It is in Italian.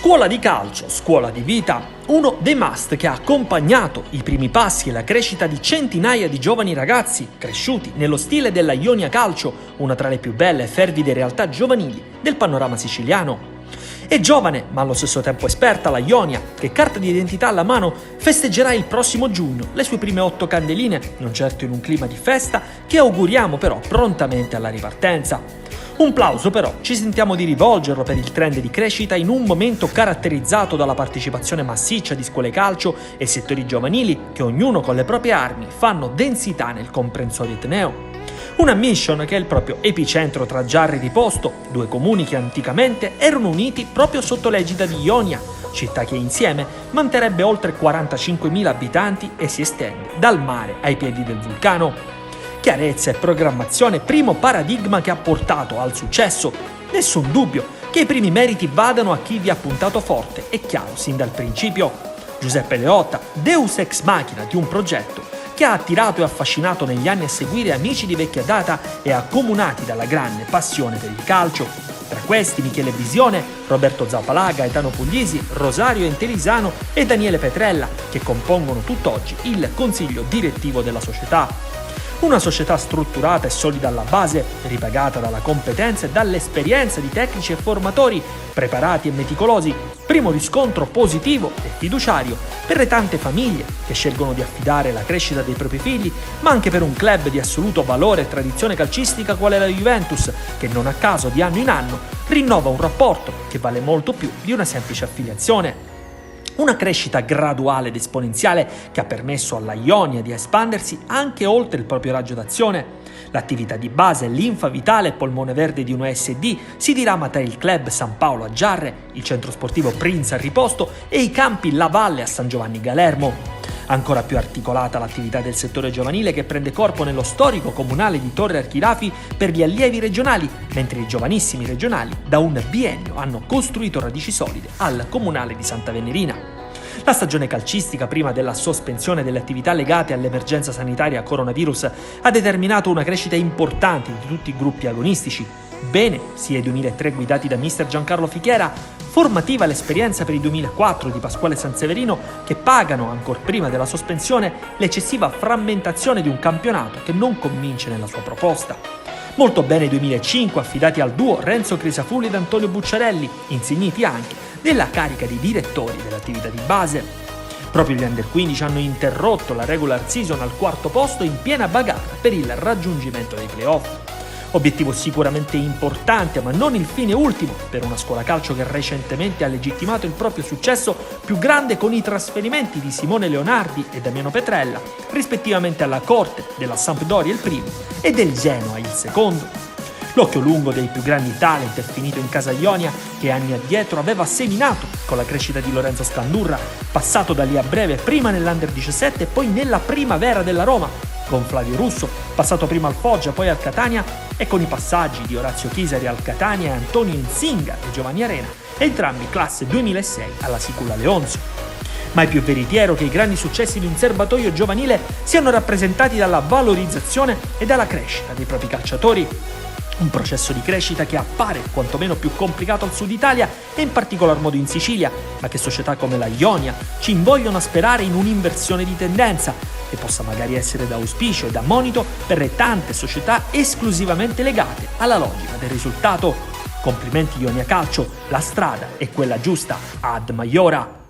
Scuola di calcio, scuola di vita, uno dei must che ha accompagnato i primi passi e la crescita di centinaia di giovani ragazzi cresciuti nello stile della Ionia Calcio, una tra le più belle e fervide realtà giovanili del panorama siciliano. È giovane, ma allo stesso tempo esperta, la Ionia, che carta di identità alla mano festeggerà il prossimo giugno le sue prime 8 candeline, non certo in un clima di festa, che auguriamo però prontamente alla ripartenza. Un plauso però ci sentiamo di rivolgerlo per il trend di crescita in un momento caratterizzato dalla partecipazione massiccia di scuole calcio e settori giovanili che ognuno con le proprie armi fanno densità nel comprensorio etneo. Una mission che è il proprio epicentro tra Giarri di Posto, due comuni che anticamente erano uniti proprio sotto l'egida di Ionia, città che insieme manterrebbe oltre 45.000 abitanti e si estende dal mare ai piedi del vulcano. Chiarezza e programmazione, primo paradigma che ha portato al successo. Nessun dubbio che i primi meriti vadano a chi vi ha puntato forte e chiaro sin dal principio. Giuseppe Leotta, deus ex machina di un progetto che ha attirato e affascinato negli anni a seguire amici di vecchia data e accomunati dalla grande passione per il calcio. Tra questi Michele Visione, Roberto Zappalà, Gaetano Puglisi, Rosario Entelisano e Daniele Petrella, che compongono tutt'oggi il consiglio direttivo della società. Una società strutturata e solida alla base, ripagata dalla competenza e dall'esperienza di tecnici e formatori preparati e meticolosi, primo riscontro positivo e fiduciario per le tante famiglie che scelgono di affidare la crescita dei propri figli, ma anche per un club di assoluto valore e tradizione calcistica qual è la Juventus, che non a caso di anno in anno rinnova un rapporto che vale molto più di una semplice affiliazione. Una crescita graduale ed esponenziale che ha permesso alla Ionia di espandersi anche oltre il proprio raggio d'azione. L'attività di base, linfa vitale e polmone verde di USD si dirama tra il club San Paolo a Giarre, il centro sportivo Prince a Riposto e i campi La Valle a San Giovanni Galermo. Ancora più articolata l'attività del settore giovanile che prende corpo nello storico comunale di Torre Archirafi per gli allievi regionali, mentre i giovanissimi regionali da un biennio hanno costruito radici solide al comunale di Santa Venerina. La stagione calcistica, prima della sospensione delle attività legate all'emergenza sanitaria coronavirus, ha determinato una crescita importante di tutti i gruppi agonistici. Bene, sia i 2003 guidati da mister Giancarlo Fichiera, formativa l'esperienza per i 2004 di Pasquale Sanseverino, che pagano, ancor prima della sospensione, l'eccessiva frammentazione di un campionato che non convince nella sua proposta. Molto bene i 2005 affidati al duo Renzo Crisafulli ed Antonio Bucciarelli, insigniti anche della carica di direttori dell'attività di base. Proprio gli Under 15 hanno interrotto la regular season al 4° posto in piena bagarre per il raggiungimento dei playoff. Obiettivo sicuramente importante, ma non il fine ultimo per una scuola calcio che recentemente ha legittimato il proprio successo più grande con i trasferimenti di Simone Leonardi e Damiano Petrella, rispettivamente alla corte della Sampdoria il primo e del Genoa il secondo. L'occhio lungo dei più grandi talent è finito in casa Ionia, che anni addietro aveva seminato con la crescita di Lorenzo Scandurra, passato da lì a breve prima nell'Under 17 e poi nella primavera della Roma, con Flavio Russo, passato prima al Foggia poi al Catania, e con i passaggi di Orazio Chisari al Catania e Antonio Insinga e Giovanni Arena, entrambi classe 2006 alla Sicula Leonzo. Ma è più veritiero che i grandi successi di un serbatoio giovanile siano rappresentati dalla valorizzazione e dalla crescita dei propri calciatori. Un processo di crescita che appare quantomeno più complicato al sud Italia e in particolar modo in Sicilia, ma che società come la Ionia ci invogliono a sperare in un'inversione di tendenza, che possa magari essere da auspicio e da monito per le tante società esclusivamente legate alla logica del risultato. Complimenti Ionia Calcio, la strada è quella giusta, ad Maiora!